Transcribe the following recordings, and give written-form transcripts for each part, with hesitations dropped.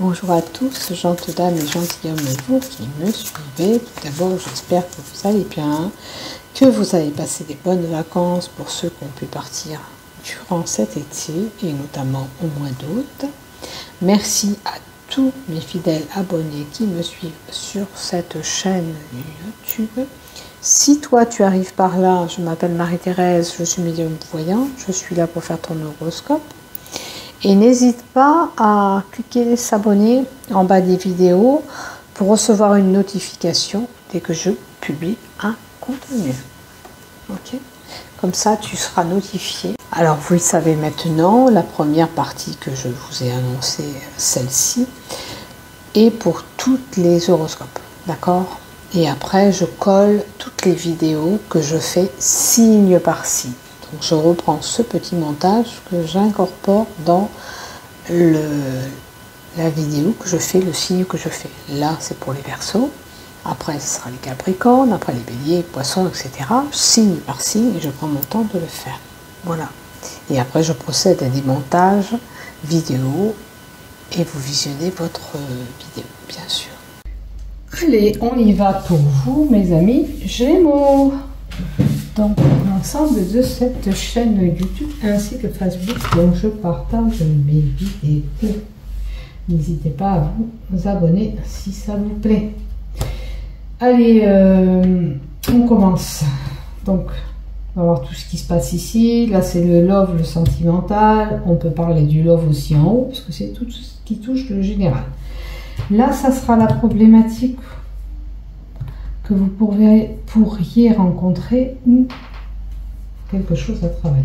Bonjour à tous, gentes dames et gentilshommes, vous qui me suivez. Tout d'abord, j'espère que vous allez bien, que vous avez passé des bonnes vacances pour ceux qui ont pu partir durant cet été et notamment au mois d'août. Merci à tous mes fidèles abonnés qui me suivent sur cette chaîne YouTube. Si toi tu arrives par là, je m'appelle Marie-Thérèse, je suis médium voyant, je suis là pour faire ton horoscope. Et n'hésite pas à cliquer s'abonner en bas des vidéos pour recevoir une notification dès que je publie un contenu. Ok? Comme ça, tu seras notifié. Alors, vous le savez maintenant, la première partie que je vous ai annoncée, celle-ci, est pour toutes les horoscopes. D'accord? Et après, je colle toutes les vidéos que je fais signe par signe. Donc, je reprends ce petit montage que j'incorpore dans la vidéo que je fais, le signe que je fais. Là, c'est pour les Verseaux. Après, ce sera les Capricornes. Après, les Béliers, les Poissons, etc. Signe par signe, et je prends mon temps de le faire. Voilà. Et après, je procède à des montages vidéo et vous visionnez votre vidéo, bien sûr. Allez, on y va pour vous, mes amis Gémeaux. Donc, l'ensemble de cette chaîne YouTube ainsi que Facebook, dont je partage mes vidéos. N'hésitez pas à vous abonner si ça vous plaît. Allez, on commence. Donc, on va voir tout ce qui se passe ici. Là, c'est le love, le sentimental. On peut parler du love aussi en haut, parce que c'est tout ce qui touche le général. Là, ça sera la problématique que vous pourriez rencontrer ou quelque chose à travailler.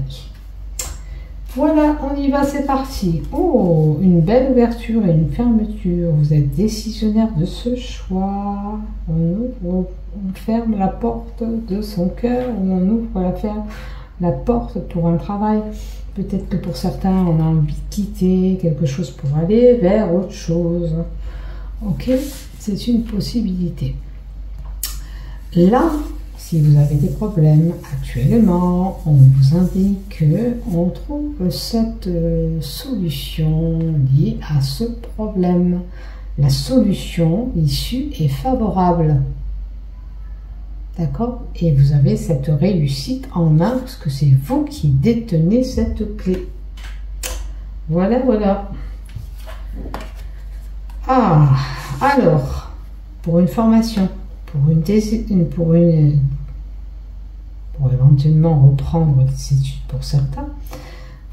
Voilà, on y va, c'est parti. Oh, une belle ouverture et une fermeture. Vous êtes décisionnaire de ce choix. On ferme la porte de son cœur ou on ouvre la porte pour un travail. Peut-être que pour certains, on a envie de quitter quelque chose pour aller vers autre chose. Ok, c'est une possibilité. Là, si vous avez des problèmes actuellement, on vous indique qu'on trouve cette solution liée à ce problème. La solution issue est favorable. D'accord? Et vous avez cette réussite en main parce que c'est vous qui détenez cette clé. Voilà, voilà. Ah, alors, pour une formation, pour éventuellement reprendre des études pour certains,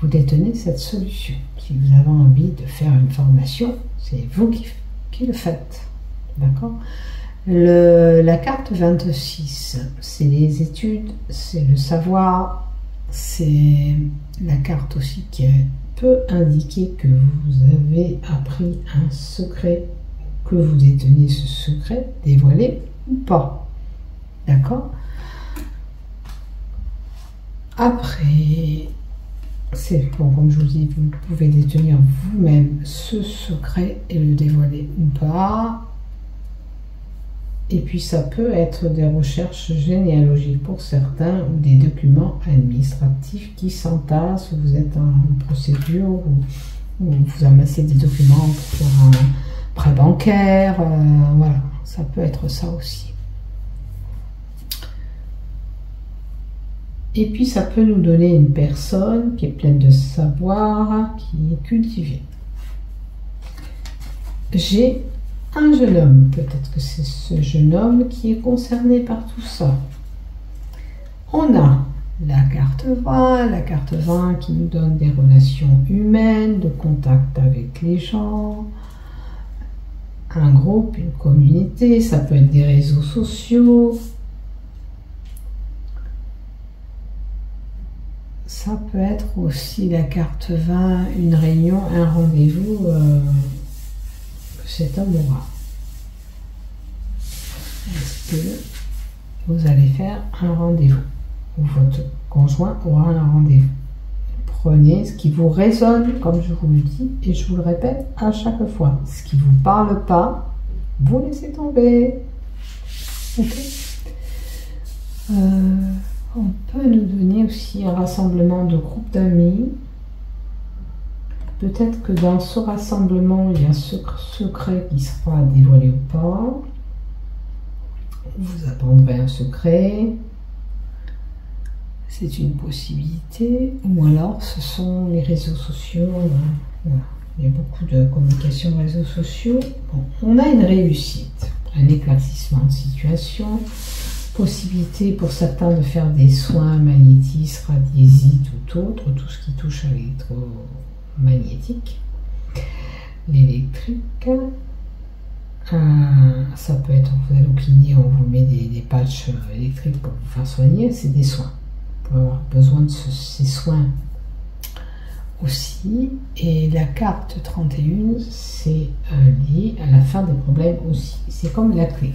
vous détenez cette solution. Si vous avez envie de faire une formation, c'est vous qui le faites. D'accord? La carte 26, c'est les études, c'est le savoir, c'est la carte aussi qui peut indiquer que vous avez appris un secret, que vous détenez ce secret, dévoilé ou pas. D'accord? Après, c'est bon, comme je vous dis, vous pouvez détenir vous-même ce secret et le dévoiler ou pas. Et puis ça peut être des recherches généalogiques pour certains ou des documents administratifs qui s'entassent. Vous êtes en procédure ou vous amassez des documents pour faire un prêt bancaire. Voilà, ça peut être ça aussi. Et puis ça peut nous donner une personne qui est pleine de savoir, qui est cultivée. J'ai un jeune homme, peut-être que c'est ce jeune homme qui est concerné par tout ça. On a la carte 20 qui nous donne des relations humaines, de contact avec les gens, un groupe, une communauté, ça peut être des réseaux sociaux, ça peut être aussi la carte 20, une réunion, un rendez-vous que cet homme aura. Est-ce que vous allez faire un rendez-vous ou votre conjoint aura un rendez-vous? Prenez ce qui vous résonne, comme je vous le dis, et je vous le répète à chaque fois. Ce qui ne vous parle pas, vous laissez tomber. Ok? On peut nous donner aussi un rassemblement de groupes d'amis. Peut-être que dans ce rassemblement, il y a un secret qui sera dévoilé ou pas. Vous apprendrez un secret. C'est une possibilité. Ou alors, ce sont les réseaux sociaux. Voilà. Il y a beaucoup de communication réseaux sociaux. Bon, on a une réussite, un éclaircissement de situation, possibilité pour certains de faire des soins magnétisme, radiésite ou autre, tout ce qui touche à l'électromagnétique, l'électrique. Ça peut être, vous allez au kiné, on vous met des patchs électriques pour vous faire soigner, c'est des soins. On peut avoir besoin de ces soins aussi. Et la carte 31, c'est lié à la fin des problèmes aussi. C'est comme la clé.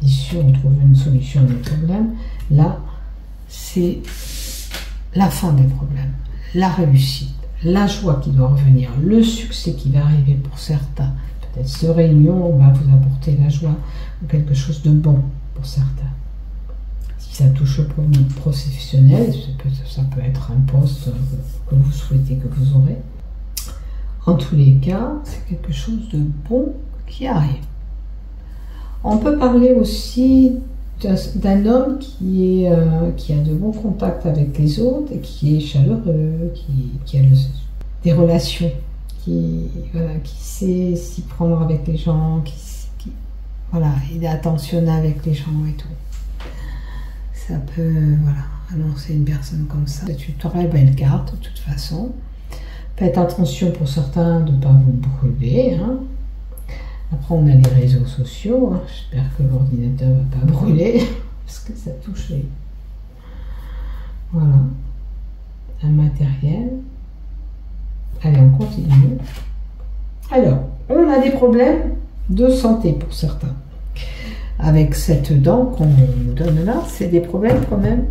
Ici, on trouve une solution des problèmes. Là, c'est la fin des problèmes, la réussite, la joie qui doit revenir, le succès qui va arriver pour certains. Peut-être cette réunion va vous apporter la joie ou quelque chose de bon pour certains. Si ça touche au plan professionnel, ça peut être un poste que vous souhaitez que vous aurez. En tous les cas, c'est quelque chose de bon qui arrive. On peut parler aussi d'un homme qui a de bons contacts avec les autres et qui est chaleureux, qui a des relations, qui sait s'y prendre avec les gens, il est attentionné avec les gens et tout. Ça peut annoncer une personne comme ça. C'est une très belle carte de toute façon. Faites attention pour certains de ne pas vous brûler. Après, on a les réseaux sociaux. J'espère que l'ordinateur ne va pas brûler, parce que ça touche les... Voilà. Un matériel. Allez, on continue. Alors, on a des problèmes de santé pour certains. Avec cette dent qu'on nous donne là, c'est des problèmes quand même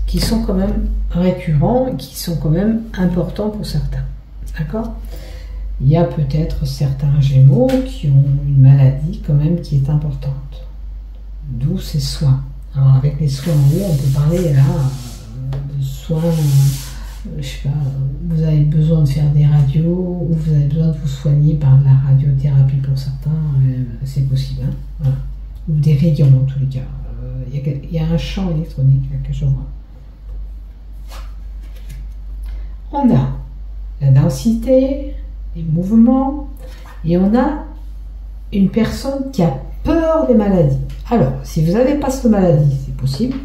qui sont quand même récurrents et qui sont quand même importants pour certains. D'accord ? Il y a peut-être certains Gémeaux qui ont une maladie quand même qui est importante. D'où ces soins. Alors avec les soins en haut, on peut parler là de soins, je sais pas, vous avez besoin de faire des radios ou vous avez besoin de vous soigner par de la radiothérapie pour certains, c'est possible. Voilà. Ou des rayons en tous les cas. Il y a un champ électronique là, que je vois. On a la densité, les mouvements, et on a une personne qui a peur des maladies. Alors, si vous n'avez pas cette maladie, c'est possible.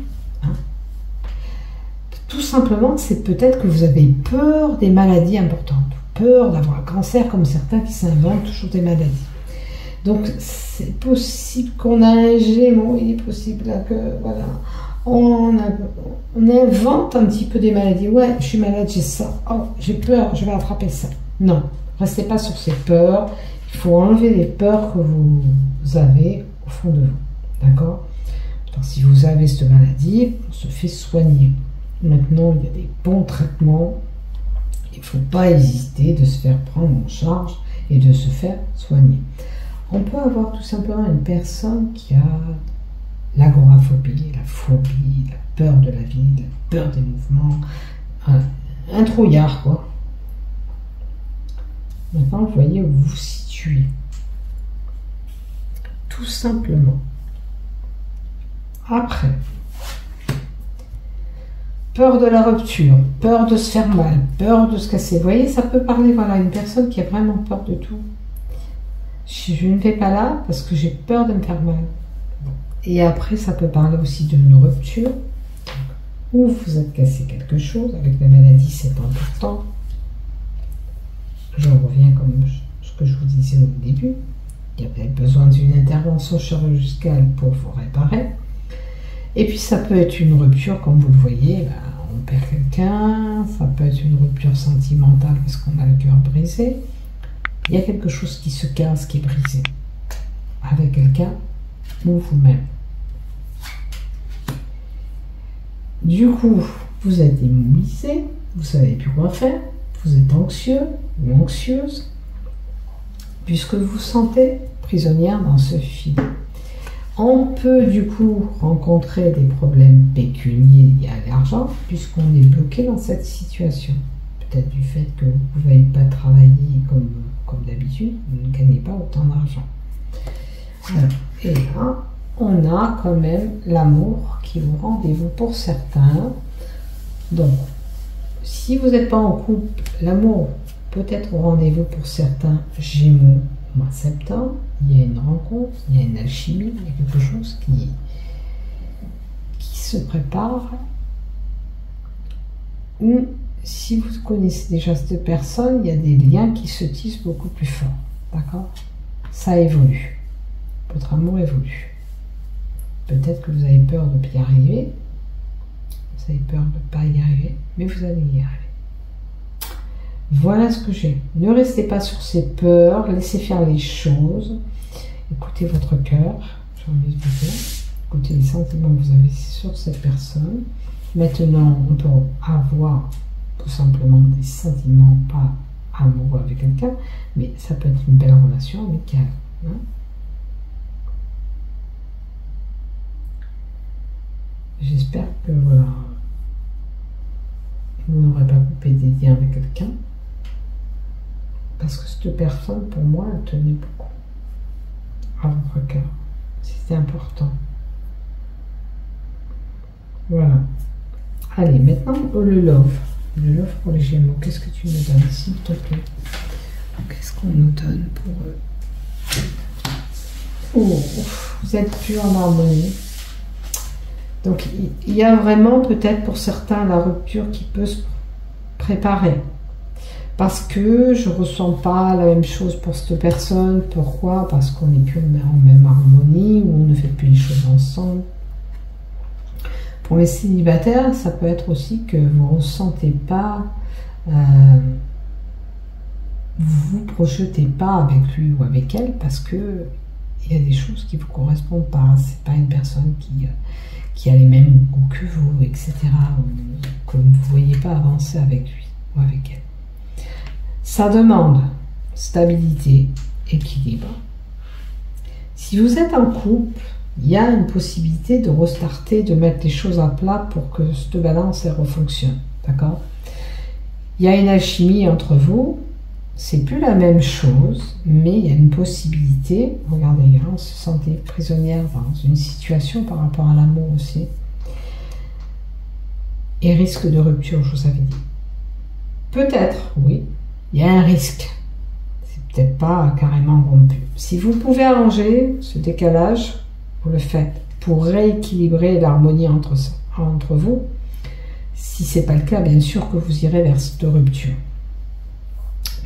Tout simplement, c'est peut-être que vous avez peur des maladies importantes, peur d'avoir un cancer comme certains qui s'inventent toujours des maladies. Donc, c'est possible qu'on a un Gémeaux, il est possible là que, voilà, on invente un petit peu des maladies. Ouais, je suis malade, j'ai ça. Oh, j'ai peur, je vais attraper ça. Non, restez pas sur ces peurs. Il faut enlever les peurs que vous avez au fond de vous. D'accord ? Alors, si vous avez cette maladie, on se fait soigner. Maintenant, il y a des bons traitements. Il ne faut pas hésiter de se faire prendre en charge et de se faire soigner. On peut avoir tout simplement une personne qui a l'agoraphobie, la phobie, la peur de la vie, la peur des mouvements, un trouillard, quoi. Maintenant, vous voyez où vous vous situez. Tout simplement. Après, peur de la rupture, peur de se faire mal, peur de se casser. Vous voyez, ça peut parler, voilà, une personne qui a vraiment peur de tout. Je ne vais pas là parce que j'ai peur de me faire mal. Et après, ça peut parler aussi d'une rupture où vous êtes cassé quelque chose. Avec la maladie, c'est important. Je reviens comme ce que je vous disais au début. Il y a peut-être besoin d'une intervention chirurgicale pour vous réparer. Et puis, ça peut être une rupture, comme vous le voyez, on perd quelqu'un. Ça peut être une rupture sentimentale parce qu'on a le cœur brisé. Il y a quelque chose qui se casse, qui est brisé. Avec quelqu'un ou vous-même. Du coup, vous êtes immobilisé, vous savez plus quoi faire, vous êtes anxieux ou anxieuse, puisque vous vous sentez prisonnière dans ce fil. On peut du coup rencontrer des problèmes pécuniaires liés à l'argent, puisqu'on est bloqué dans cette situation. peut-être du fait que vous ne pouvez pas travailler comme d'habitude, vous ne gagnez pas autant d'argent. Et là, on a quand même l'amour qui est au rendez-vous pour certains. Donc, si vous n'êtes pas en couple, l'amour peut être au rendez-vous pour certains Gémeaux au mois de septembre. Il y a une rencontre, il y a une alchimie, il y a quelque chose qui se prépare. Ou si vous connaissez déjà cette personne, il y a des liens qui se tissent beaucoup plus forts. D'accord? Ça évolue. Votre amour évolue. Peut-être que vous avez peur de y arriver. Vous avez peur de ne pas y arriver, mais vous allez y arriver. Voilà ce que j'ai. Ne restez pas sur ces peurs, laissez faire les choses. Écoutez votre cœur, j'ai envie de vous dire. Écoutez les sentiments que vous avez sur cette personne. Maintenant, on peut avoir tout simplement des sentiments pas amoureux avec quelqu'un, mais ça peut être une belle relation amicale. Hein? J'espère que voilà, vous n'aurez pas coupé des liens avec quelqu'un, parce que cette personne, pour moi, elle tenait beaucoup à votre cœur. C'était important. Voilà. Allez, maintenant le love. Le love pour les Gémeaux. Qu'est-ce que tu nous donnes, s'il te plaît? Qu'est-ce qu'on nous donne pour eux? Oh, vous êtes plus en harmonie. Donc, il y a vraiment peut-être pour certains la rupture qui peut se préparer. Parce que je ne ressens pas la même chose pour cette personne. Pourquoi? Parce qu'on n'est plus en même harmonie, ou on ne fait plus les choses ensemble. Pour les célibataires, ça peut être aussi que vous ne ressentez pas, vous ne projetez pas avec lui ou avec elle, parce que il y a des choses qui ne vous correspondent pas. C'est pas une personne qui a les mêmes goûts que vous, etc. Ou que vous ne voyez pas avancer avec lui ou avec elle. Ça demande stabilité, équilibre. Si vous êtes en couple, il y a une possibilité de restarter, de mettre les choses à plat pour que cette balance elle refonctionne. D'accord? Il y a une alchimie entre vous. C'est plus la même chose, mais il y a une possibilité. Regardez, on se sentait prisonnière dans une situation par rapport à l'amour aussi. Et risque de rupture, je vous avais dit. Peut-être, oui, il y a un risque. C'est peut-être pas carrément rompu. Si vous pouvez arranger ce décalage, vous le faites pour rééquilibrer l'harmonie entre vous. Si ce n'est pas le cas, bien sûr que vous irez vers cette rupture.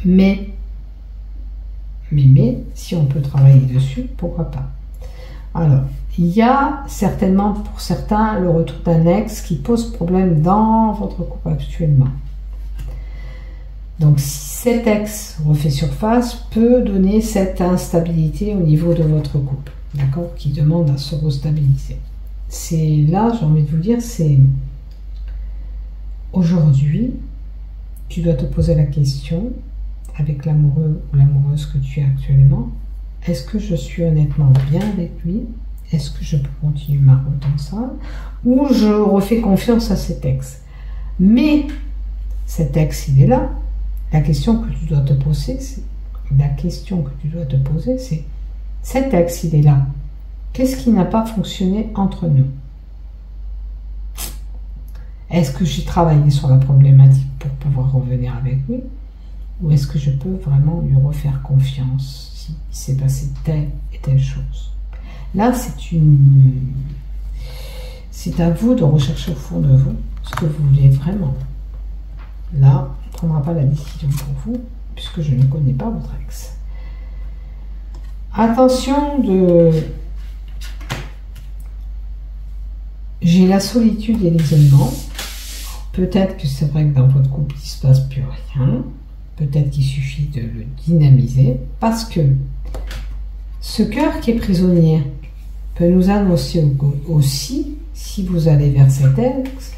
Mais, si on peut travailler dessus, pourquoi pas? Alors, il y a certainement pour certains le retour d'un ex qui pose problème dans votre couple actuellement. Donc, si cet ex refait surface, peut donner cette instabilité au niveau de votre couple, d'accord, qui demande à se restabiliser. C'est là, j'ai envie de vous dire, c'est aujourd'hui, tu dois te poser la question avec l'amoureux ou l'amoureuse que tu es actuellement. Est-ce que je suis honnêtement bien avec lui? Est-ce que je peux continuer ma route ensemble? Ou je refais confiance à cet ex? Mais cet ex, il est là. La question que tu dois te poser, c'est cet ex, il est là. Qu'est-ce qui n'a pas fonctionné entre nous? Est-ce que j'ai travaillé sur la problématique pour pouvoir revenir avec lui? Ou est-ce que je peux vraiment lui refaire confiance s'il s'est passé telle et telle chose? Là, c'est à vous de rechercher au fond de vous ce que vous voulez vraiment. Là, on ne prendra pas la décision pour vous, puisque je ne connais pas votre ex. Attention j'ai la solitude et l'isolement. Peut-être que c'est vrai que dans votre couple, il ne se passe plus rien. Peut-être qu'il suffit de le dynamiser, parce que ce cœur qui est prisonnier peut nous annoncer aussi, si vous allez vers cet ex,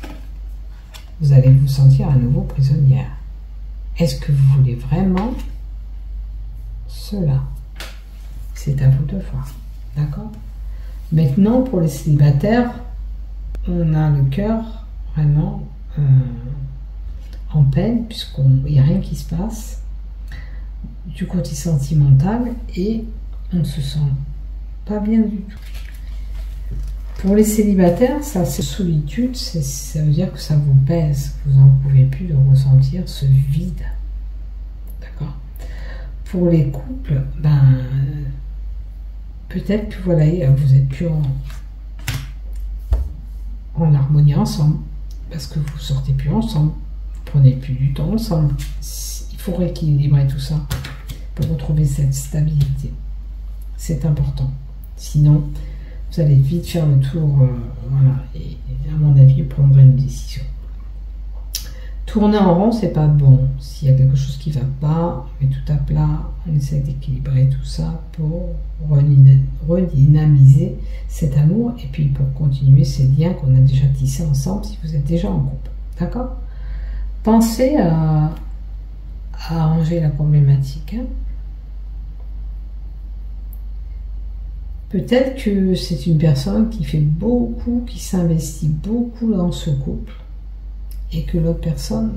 vous allez vous sentir à nouveau prisonnière. Est-ce que vous voulez vraiment cela? C'est à vous de voir. D'accord? Maintenant, pour les célibataires, on a le cœur vraiment en peine, puisqu'il n'y a rien qui se passe, du côté sentimental, et on ne se sent pas bien du tout. Pour les célibataires, ça c'est solitude, ça veut dire que ça vous pèse, vous n'en pouvez plus de ressentir ce vide. D'accord? Pour les couples, ben peut-être que voilà, vous êtes plus en harmonie ensemble, parce que vous sortez plus ensemble, vous prenez plus du temps ensemble. Il faut rééquilibrer tout ça pour retrouver cette stabilité. C'est important. Sinon, vous allez vite faire le tour, voilà, et à mon avis, vous prendrez une décision. Tourner en rond, c'est pas bon. S'il y a quelque chose qui va pas, on met tout à plat, on essaie d'équilibrer tout ça pour redynamiser cet amour et puis pour continuer ces liens qu'on a déjà tissés ensemble si vous êtes déjà en couple. D'accord? Pensez à arranger la problématique. Hein. Peut-être que c'est une personne qui fait beaucoup, qui s'investit beaucoup dans ce couple et que l'autre personne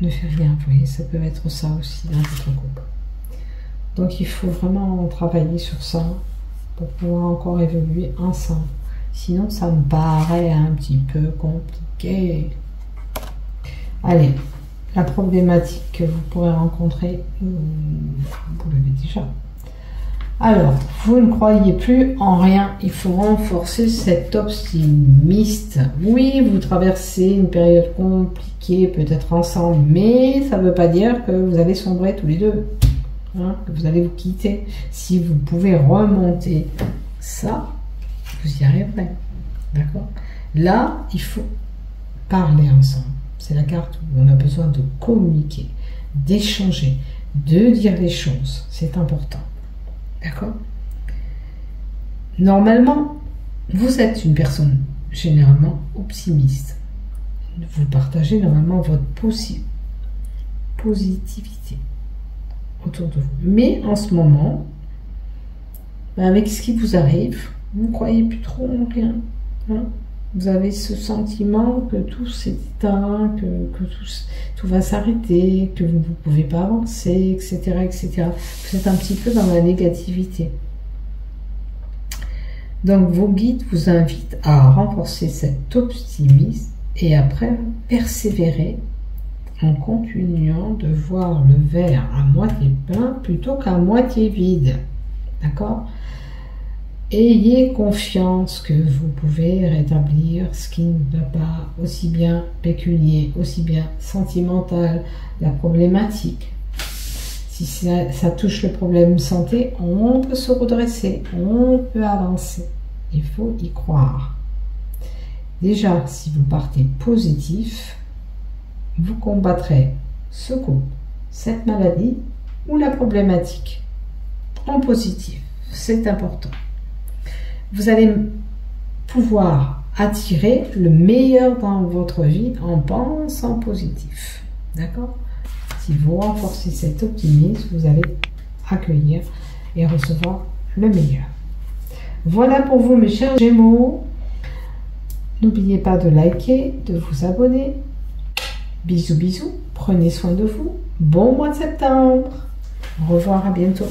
ne fait rien. Vous voyez, ça peut être ça aussi dans votre couple. Donc il faut vraiment travailler sur ça pour pouvoir encore évoluer ensemble. Sinon, ça me paraît un petit peu compliqué. Allez, la problématique que vous pourrez rencontrer, vous l'avez déjà. Alors, vous ne croyez plus en rien. Il faut renforcer cet optimiste. Oui, vous traversez une période compliquée, peut-être ensemble, mais ça ne veut pas dire que vous allez sombrer tous les deux, hein, que vous allez vous quitter. Si vous pouvez remonter ça, vous y arriverez. D'accord? Là, il faut parler ensemble. C'est la carte où on a besoin de communiquer, d'échanger, de dire les choses. C'est important. D'accord? Normalement, vous êtes une personne généralement optimiste. Vous partagez normalement votre positivité autour de vous. Mais en ce moment, avec ce qui vous arrive, vous ne croyez plus trop en rien. Hein? Vous avez ce sentiment que tout s'éteint, que tout va s'arrêter, que vous ne pouvez pas avancer, etc., etc. Vous êtes un petit peu dans la négativité. Donc vos guides vous invitent à renforcer cet optimisme et après persévérer en continuant de voir le verre à moitié plein plutôt qu'à moitié vide. D'accord ? Ayez confiance que vous pouvez rétablir ce qui ne va pas, aussi bien pécunier, aussi bien sentimental, la problématique. Si ça touche le problème santé, on peut se redresser, on peut avancer. Il faut y croire. Déjà, si vous partez positif, vous combattrez ce coup, cette maladie ou la problématique en positif. C'est important. Vous allez pouvoir attirer le meilleur dans votre vie en pensant positif. D'accord? Si vous renforcez cet optimisme, vous allez accueillir et recevoir le meilleur. Voilà pour vous, mes chers Gémeaux. N'oubliez pas de liker, de vous abonner. Bisous, bisous. Prenez soin de vous. Bon mois de septembre. Au revoir, à bientôt.